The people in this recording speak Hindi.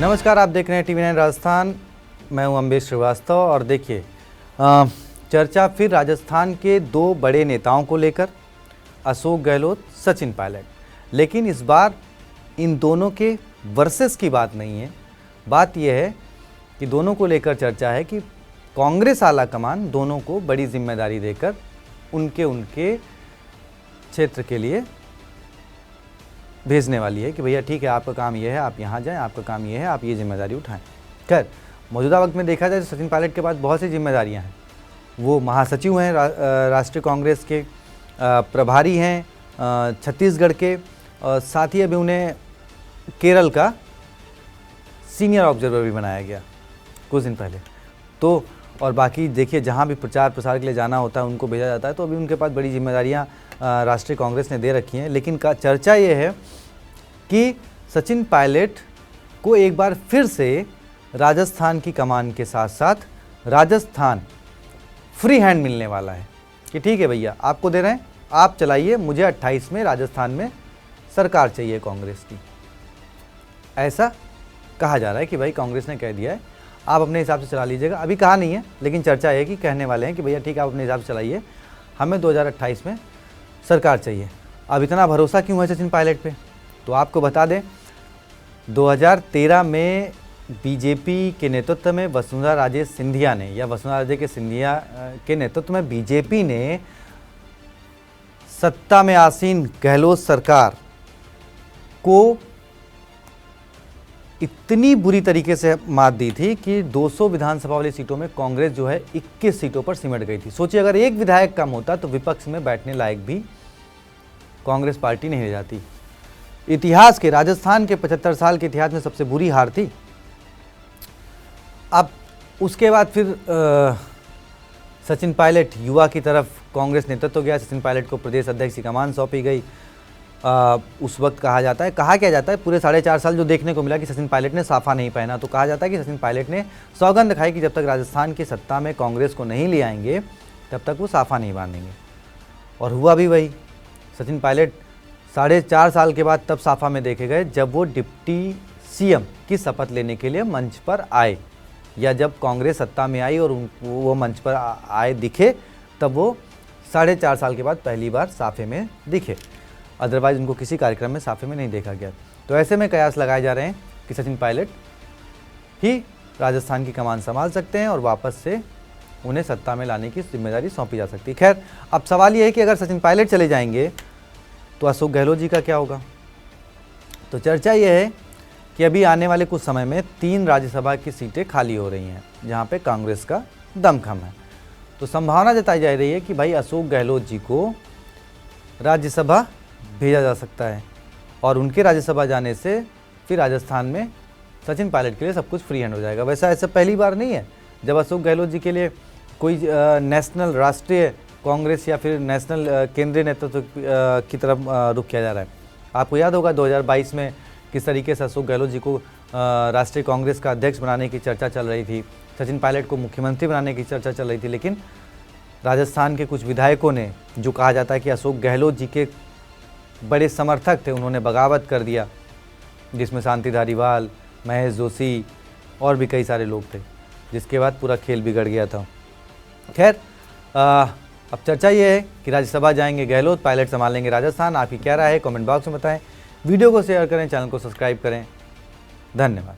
नमस्कार, आप देख रहे हैं टीवी 9 राजस्थान। मैं हूं अम्बेश श्रीवास्तव और देखिए चर्चा फिर राजस्थान के दो बड़े नेताओं को लेकर, अशोक गहलोत, सचिन पायलट। लेकिन इस बार इन दोनों के वर्सेस की बात नहीं है। बात यह है कि दोनों को लेकर चर्चा है कि कांग्रेस आला कमान दोनों को बड़ी जिम्मेदारी देकर उनके क्षेत्र के लिए भेजने वाली है कि भैया ठीक है, आपका काम ये है, आप यहाँ जाएं, आपका काम ये है, आप ये जिम्मेदारी उठाएं। खैर, मौजूदा वक्त में देखा जाए तो सचिन पायलट के पास बहुत सी जिम्मेदारियां हैं। वो महासचिव हैं राष्ट्रीय कांग्रेस के, प्रभारी हैं छत्तीसगढ़ के, और साथ ही अभी उन्हें केरल का सीनियर ऑब्जर्वर भी बनाया गया कुछ दिन पहले। तो और बाकी देखिए, जहाँ भी प्रचार प्रसार के लिए जाना होता है उनको भेजा जाता है। तो अभी उनके पास बड़ी जिम्मेदारियाँ राष्ट्रीय कांग्रेस ने दे रखी हैं। लेकिन चर्चा ये है कि सचिन पायलट को एक बार फिर से राजस्थान की कमान के साथ साथ राजस्थान फ्री हैंड मिलने वाला है कि ठीक है भैया, आपको दे रहे हैं, आप चलाइए, मुझे 28 में राजस्थान में सरकार चाहिए कांग्रेस की। ऐसा कहा जा रहा है कि भाई कांग्रेस ने कह दिया है, आप अपने हिसाब से चला लीजिएगा। अभी कहा नहीं है, लेकिन चर्चा है कि कहने वाले हैं कि भैया ठीक है, आप अपने हिसाब से चलाइए, हमें 2028 में सरकार चाहिए। अब इतना भरोसा क्यों है सचिन पायलट पे? तो आपको बता दें, 2013 में बीजेपी के नेतृत्व में वसुंधरा राजे सिंधिया ने, या वसुंधरा राजे के सिंधिया के नेतृत्व में बीजेपी ने सत्ता में आसीन गहलोत सरकार को इतनी बुरी तरीके से मात दी थी कि 200 विधानसभा वाली सीटों में कांग्रेस जो है 21 सीटों पर सिमट गई थी। सोचिए, अगर एक विधायक कम होता तो विपक्ष में बैठने लायक भी कांग्रेस पार्टी नहीं रह जाती। इतिहास के, राजस्थान के 75 साल के इतिहास में सबसे बुरी हार थी। अब उसके बाद फिर सचिन पायलट युवा की तरफ कांग्रेस नेतृत्व गया। सचिन पायलट को प्रदेश अध्यक्ष की कमान सौंपी गई। उस वक्त कहा जाता है, कहा क्या जाता है, पूरे 4.5 साल जो देखने को मिला कि सचिन पायलट ने साफा नहीं पहना। तो कहा जाता है कि सचिन पायलट ने सौगंध खाई कि जब तक राजस्थान की सत्ता में कांग्रेस को नहीं ले आएंगे तब तक वो साफा नहीं बांधेंगे। और हुआ भी वही। सचिन पायलट 4.5 साल के बाद तब साफा में देखे गए जब वो डिप्टी सीएम की शपथ लेने के लिए मंच पर आए, या जब कांग्रेस सत्ता में आई और वो मंच पर आए दिखे, तब वो 4.5 साल के बाद पहली बार साफे में दिखे। अदरवाइज उनको किसी कार्यक्रम में साफे में नहीं देखा गया। तो ऐसे में कयास लगाए जा रहे हैं कि सचिन पायलट ही राजस्थान की कमान संभाल सकते हैं और वापस से उन्हें सत्ता में लाने की जिम्मेदारी सौंपी जा सकती है। खैर, अब सवाल ये है कि अगर सचिन पायलट चले जाएंगे तो अशोक गहलोत जी का क्या होगा? तो चर्चा ये है कि अभी आने वाले कुछ समय में 3 राज्यसभा की सीटें खाली हो रही हैं जहाँ पे कांग्रेस का दमखम है। तो संभावना जताई जा रही है कि भाई अशोक गहलोत जी को राज्यसभा भेजा जा सकता है और उनके राज्यसभा जाने से फिर राजस्थान में सचिन पायलट के लिए सब कुछ फ्री हैंड हो जाएगा। वैसा ऐसा पहली बार नहीं है जब अशोक गहलोत जी के लिए कोई नेशनल, राष्ट्रीय कांग्रेस या फिर नेशनल केंद्रीय नेतृत्व की तरफ रुख किया जा रहा है। आपको याद होगा 2022 में किस तरीके से अशोक गहलोत जी को राष्ट्रीय कांग्रेस का अध्यक्ष बनाने की चर्चा चल रही थी, सचिन पायलट को मुख्यमंत्री बनाने की चर्चा चल रही थी। लेकिन राजस्थान के कुछ विधायकों ने, जो कहा जाता है कि अशोक गहलोत जी के बड़े समर्थक थे, उन्होंने बगावत कर दिया, जिसमें शांति धारीवाल, महेश जोशी और भी कई सारे लोग थे, जिसके बाद पूरा खेल बिगड़ गया था। खैर, अब चर्चा ये है कि राज्यसभा जाएंगे गहलोत, पायलट संभालेंगे राजस्थान। आपकी क्या राय है? कमेंट बॉक्स में बताएं। वीडियो को शेयर करें, चैनल को सब्सक्राइब करें। धन्यवाद।